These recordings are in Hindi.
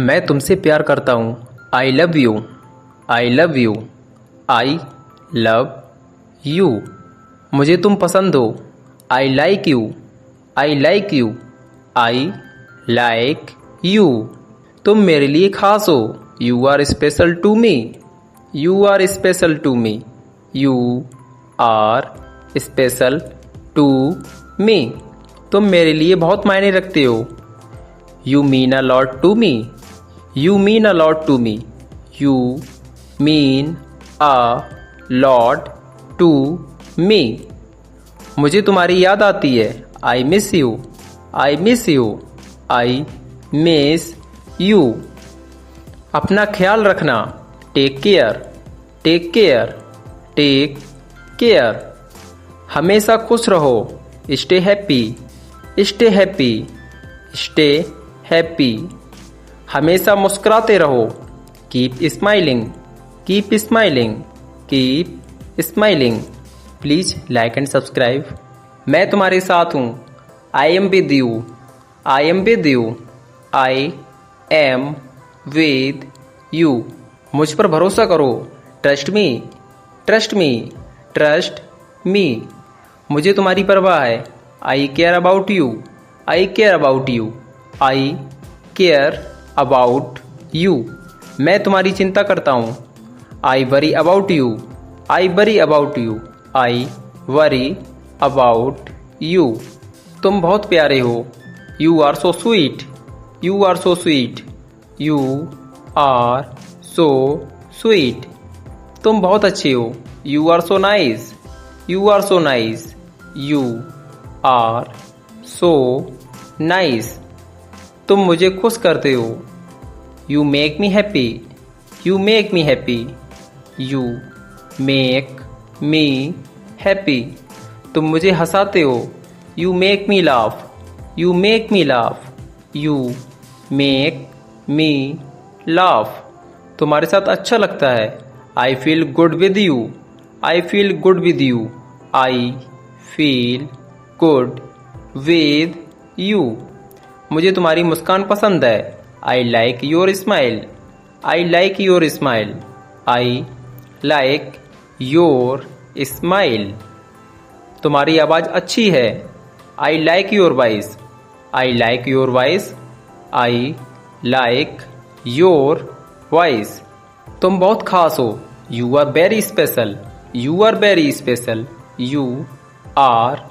मैं तुमसे प्यार करता हूँ। I love you. I love you. I love you. मुझे तुम पसंद हो। I like you. I like you. I like you. तुम मेरे लिए खास हो। You are special to me. You are special to me. You are special to me. तुम मेरे लिए बहुत मायने रखते हो। You mean a lot to me. You mean a lot to me. You mean a lot to me. मुझे तुम्हारी याद आती है। I miss you. I miss you. I miss you. अपना ख्याल रखना। Take care. Take care. Take care. हमेशा खुश रहो। Stay happy. Stay happy. Stay happy. हमेशा मुस्कुराते रहो। Keep smiling. Keep smiling. Keep smiling. Please like and subscribe. मैं तुम्हारे साथ हूँ। I am with you. I am with you. I am with you. मुझ पर भरोसा करो। Trust me. Trust me. Trust me. मुझे तुम्हारी परवाह है। I care about you. I care about you. I care about you. मैं तुम्हारी चिंता करता हूँ। I worry about you. I worry about you. I worry about you. तुम बहुत प्यारे हो। You are so sweet. You are so sweet. You are so sweet. तुम बहुत अच्छे हो। You are so nice. You are so nice. You are so nice. तुम मुझे खुश करते हो। You make me happy. You make me happy. You make me happy. तुम मुझे हंसाते हो। You make me laugh. You make me laugh. You make me laugh. तुम्हारे साथ अच्छा लगता है। I feel good with you. I feel good with you. I feel good with you. मुझे तुम्हारी मुस्कान पसंद है। I like your smile. I like your smile. I like your smile. तुम्हारी आवाज़ अच्छी है। I like your voice. I like your voice. I like your voice. तुम बहुत खास हो। You are very special. You are very special. You are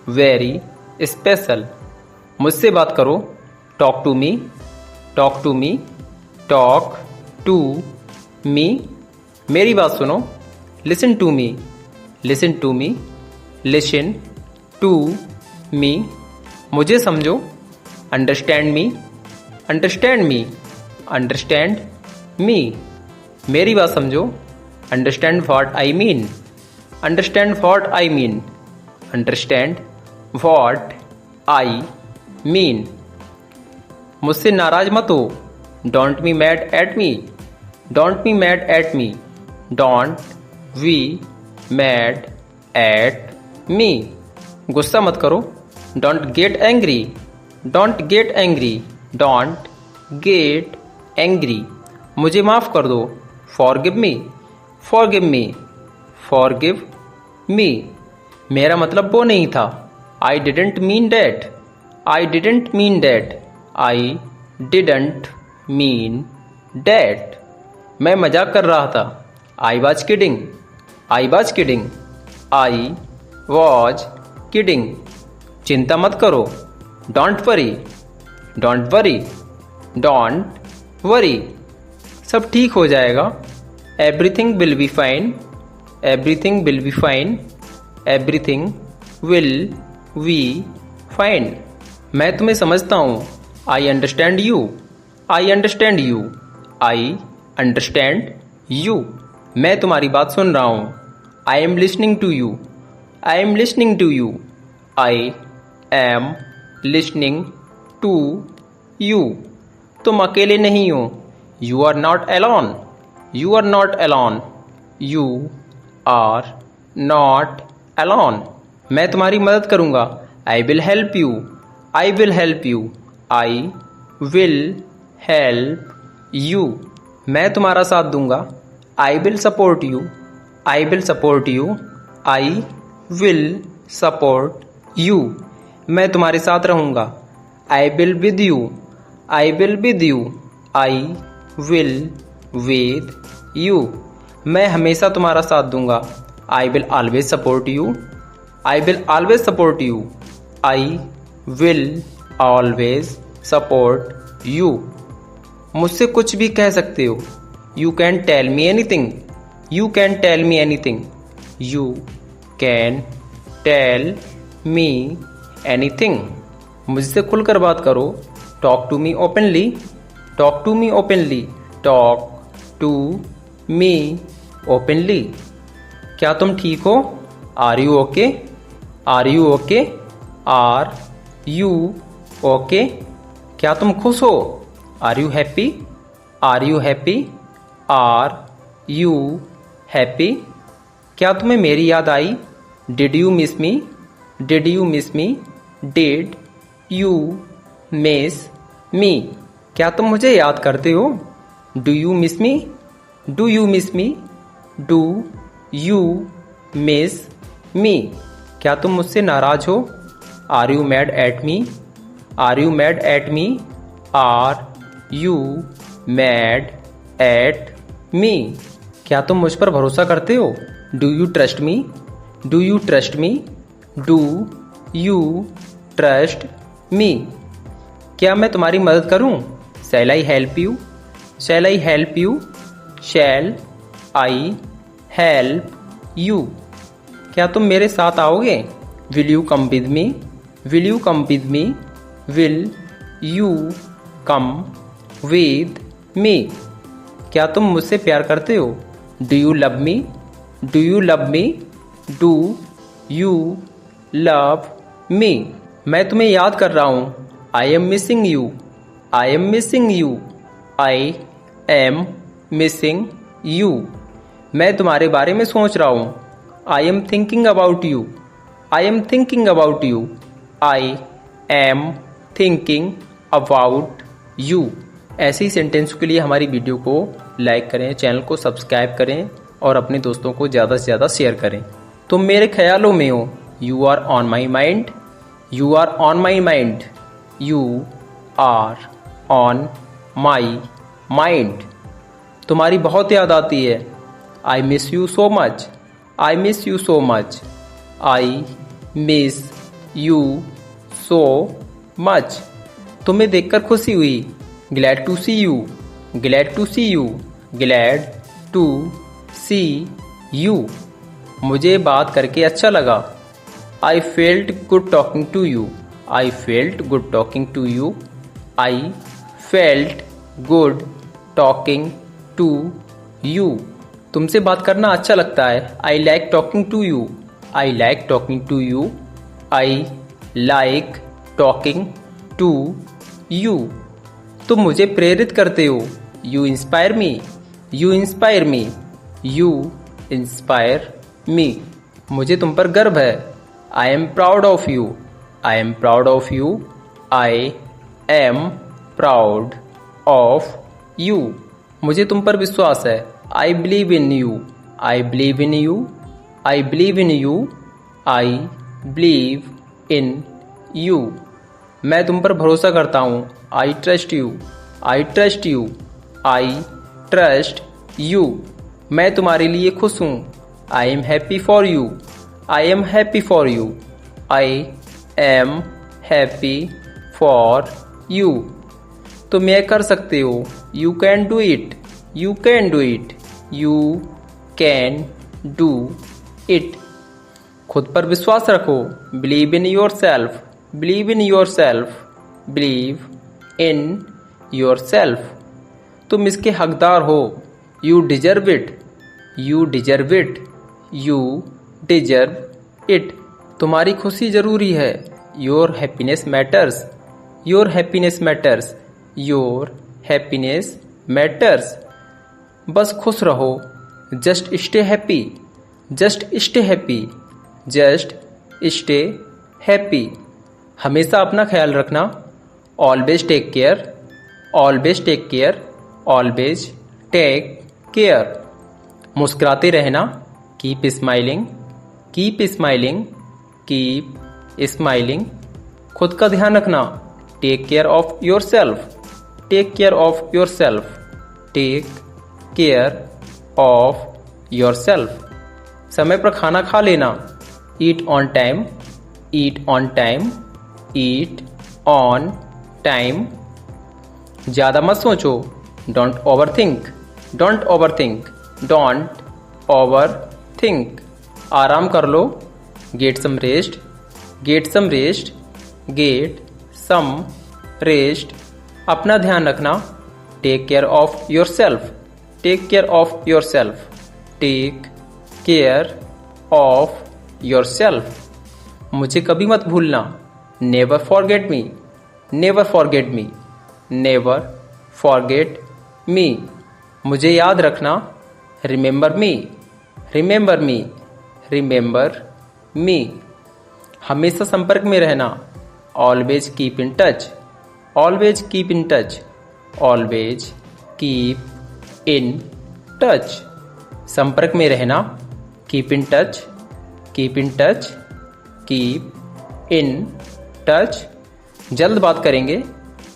very special. मुझसे बात करो। Talk to me. Talk to me. Talk to me. मेरी बात सुनो। Listen to me. Listen to me. Listen to me. मुझे समझो। Understand me. Understand me. Understand me. मेरी बात समझो। Understand what I mean. Understand what I mean. Understand what I mean. मुझसे नाराज मत हो। Don't be mad at me. Don't be mad at me. Don't be mad at मी। गुस्सा मत करो। Don't get angry. Don't get angry. Don't get angry. मुझे माफ़ कर दो। Forgive me. Forgive me. Forgive me. मेरा मतलब वो नहीं था। I didn't mean that. I didn't mean that. I didn't mean that. मैं मजाक कर रहा था। आई was kidding. I was kidding. I was kidding. चिंता मत करो। Don't worry. Don't worry. Don't worry. सब ठीक हो जाएगा। Everything will be fine. Everything will be fine. Everything will be fine. मैं तुम्हें समझता हूँ। I understand you. I understand you. I understand you. मैं तुम्हारी बात सुन रहा हूँ। I am listening to you. I am listening to you. I am listening to you. तुम अकेले नहीं हो। You are not alone. You are not alone. You are not alone. मैं तुम्हारी मदद करूँगा। I will help you. I will help you. I will help you, मैं तुम्हारा साथ दूंगा। I will support you, I will support you, I will support you, मैं तुम्हारे साथ रहूंगा। I will with you, I will with you, I will with you, मैं हमेशा तुम्हारा साथ दूंगा। I will always support you, I will always support you, I will always support you, मुझसे कुछ भी कह सकते हो। You can tell me anything, you can tell me anything, you can tell me anything, मुझसे खुलकर बात करो। Talk to me openly, talk to me openly, talk to me openly, क्या तुम ठीक हो? Are you okay, are you okay, are you okay, क्या तुम खुश हो? Are you happy, are you happy, are you happy, क्या तुम्हें मेरी याद आई? Did you miss me, did you miss me, did you miss me, क्या तुम मुझे याद करते हो? Do you miss me, do you miss me, do you miss me, क्या तुम मुझसे नाराज हो? Are you mad at me, are you mad at me, are you mad at me, क्या तुम मुझ पर भरोसा करते हो? Do you trust me, do you trust me, do you trust me, क्या मैं तुम्हारी मदद करूं? Shall I help you, shall I help you, shall I help you, क्या तुम मेरे साथ आओगे? Will you come with me, will you come with me, will you come with me, क्या तुम मुझसे प्यार करते हो? Do you love me, do you love me, do you love me, मैं तुम्हें याद कर रहा हूं। I am missing you, I am missing you, I am missing you, मैं तुम्हारे बारे में सोच रहा हूं। I am thinking about you, I am thinking about you, I am thinking about you. ऐसे ही सेंटेंस के लिए हमारी वीडियो को लाइक करें, चैनल को सब्सक्राइब करें और अपने दोस्तों को ज़्यादा से ज़्यादा शेयर करें। तुम मेरे ख्यालों में हो, you are on my mind, you are on my mind, you are on my mind, तुम्हारी बहुत याद आती है। I miss you so much, I miss you so much, I miss you so much, तुम्हें देखकर खुशी हुई। Glad to see you, glad to see you, glad to see you, मुझे बात करके अच्छा लगा। I felt good talking to you, I felt good talking to you, I felt good talking to you, तुमसे बात करना अच्छा लगता है। I like talking to you, I like talking to you, I like talking to you, तुम मुझे प्रेरित करते हो। You inspire me, you inspire me, you inspire me, मुझे तुम पर गर्व है। I am proud of you, I am proud of you, I am proud of you, मुझे तुम पर विश्वास है। I believe in you, I believe in you, I believe in you, I believe in you, मैं तुम पर भरोसा करता हूँ। I trust you, I trust you, I trust you, मैं तुम्हारे लिए खुश हूँ। I am happy for you, I am happy for you, I am happy for you, तुम यह कर सकते हो। You can do it, you can do it, you can do it, खुद पर विश्वास रखो। Believe in yourself, believe in yourself, believe in yourself, तुम इसके हकदार हो। You deserve it, you deserve it, you deserve it, तुम्हारी खुशी जरूरी है। Your happiness matters, your happiness matters, your happiness matters, बस खुश रहो। Just stay happy, just stay happy, just stay happy, हमेशा अपना ख्याल रखना। Always take care, always take care, always take care. मुस्कुराते रहना, keep smiling, keep smiling, keep smiling. खुद का ध्यान रखना, take care of yourself, take care of yourself, take care of yourself. समय पर खाना खा लेना, eat on time, eat on time, eat on time. ज़्यादा मत सोचो, don't overthink, don't overthink, don't overthink. आराम कर लो, get some rest, get some rest, get some rest. अपना ध्यान रखना, take care of yourself, take care of yourself, take care of yourself. मुझे कभी मत भूलना, never forget me, never forget me, never forget me. मुझे याद रखना, remember me, remember me, remember me. हमेशा संपर्क में रहना, always keep in touch, always keep in touch, always keep in touch. संपर्क में रहना, keep in touch, keep in touch, keep in touch. जल्द बात करेंगे,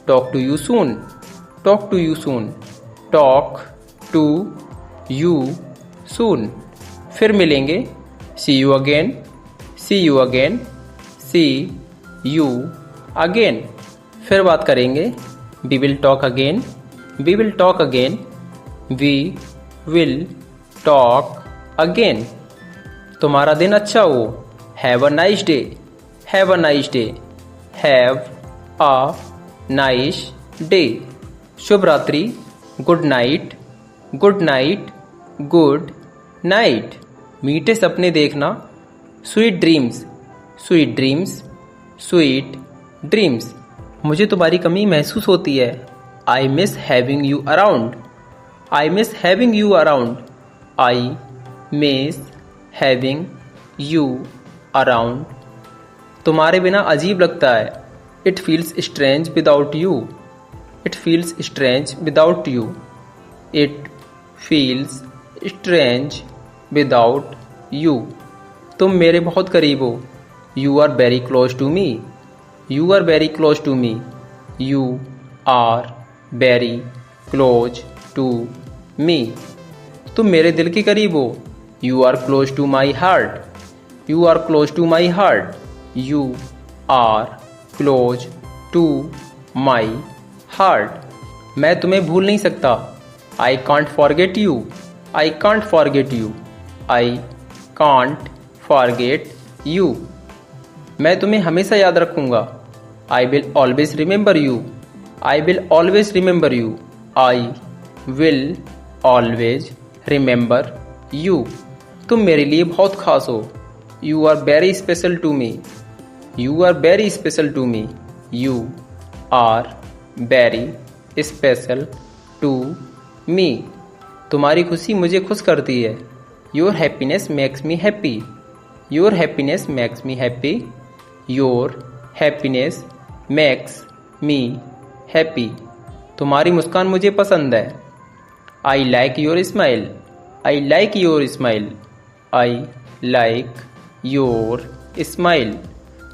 talk to you soon, talk to you soon, talk to you सून। फिर मिलेंगे, see you again, see you again, see you again. फिर बात करेंगे, we will talk again, we will talk again, we will talk again. तुम्हारा दिन अच्छा हो, have a nice day, have a nice day, have a nice day. शुभ रात्रि, good night, good night, good night. मीठे सपने देखना, sweet dreams, sweet dreams, sweet dreams. मुझे तुम्हारी कमी महसूस होती है, I miss having you around, I miss having you around, I miss having you around. तुम्हारे बिना अजीब लगता है, it feels strange without you, it feels strange without you, it feels strange without you. तुम मेरे बहुत करीब हो, you are very close to me, you are very close to me, you are very close to me. तुम मेरे दिल के करीब हो, you are close to my heart, you are close to my heart, you are close to my heart. मैं तुम्हें भूल नहीं सकता, I can't forget you, I can't forget you, I can't forget you. मैं तुम्हें हमेशा याद रखूंगा, I will always remember you, I will always remember you, I will always remember you. तुम मेरे लिए बहुत खास हो, you are very special to me, you are very special to me, you are very special to me. तुम्हारी खुशी मुझे खुश करती है, your happiness makes me happy, your happiness makes me happy, your happiness makes me happy. तुम्हारी मुस्कान मुझे पसंद है, I like your smile, I like your smile, I like your smile.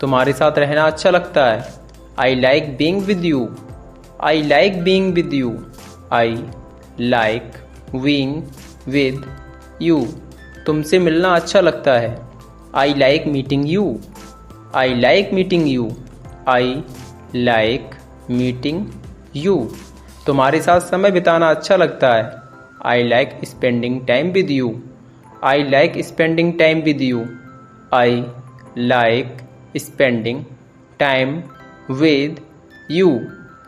तुम्हारे साथ रहना अच्छा लगता है, I like being with you, I like being with you, I like being with you. तुमसे मिलना अच्छा लगता है, I like meeting you, I like meeting you, I like meeting you. तुम्हारे साथ समय बिताना अच्छा लगता है, I like spending time with you, I like spending time with you, I like spending time with you.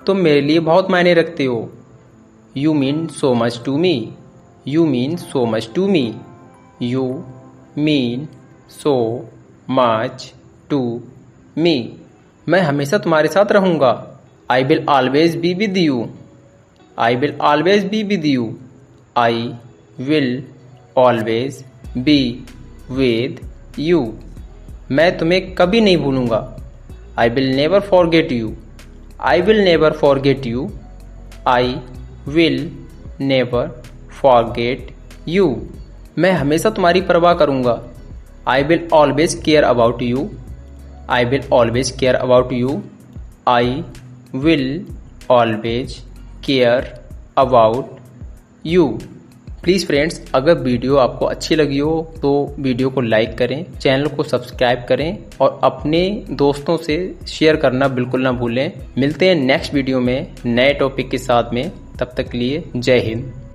तुम मेरे लिए बहुत मायने रखते हो, you mean so much to me, you mean so much to me, you mean so much to me. मैं हमेशा तुम्हारे साथ रहूँगा, I will always be with you, I will always be with you, I will always be with you. मैं तुम्हें कभी नहीं भूलूंगा, I will never forget you, I will never forget you, I will never forget you. मैं हमेशा तुम्हारी परवाह करूँगा। I will always care about you. I will always care about you. I will always care about you. Please friends, अगर वीडियो आपको अच्छी लगी हो तो वीडियो को लाइक करें, चैनल को सब्सक्राइब करें और अपने दोस्तों से शेयर करना बिल्कुल ना भूलें। मिलते हैं नेक्स्ट वीडियो में नए टॉपिक के साथ में। तब तक के लिए जय हिंद।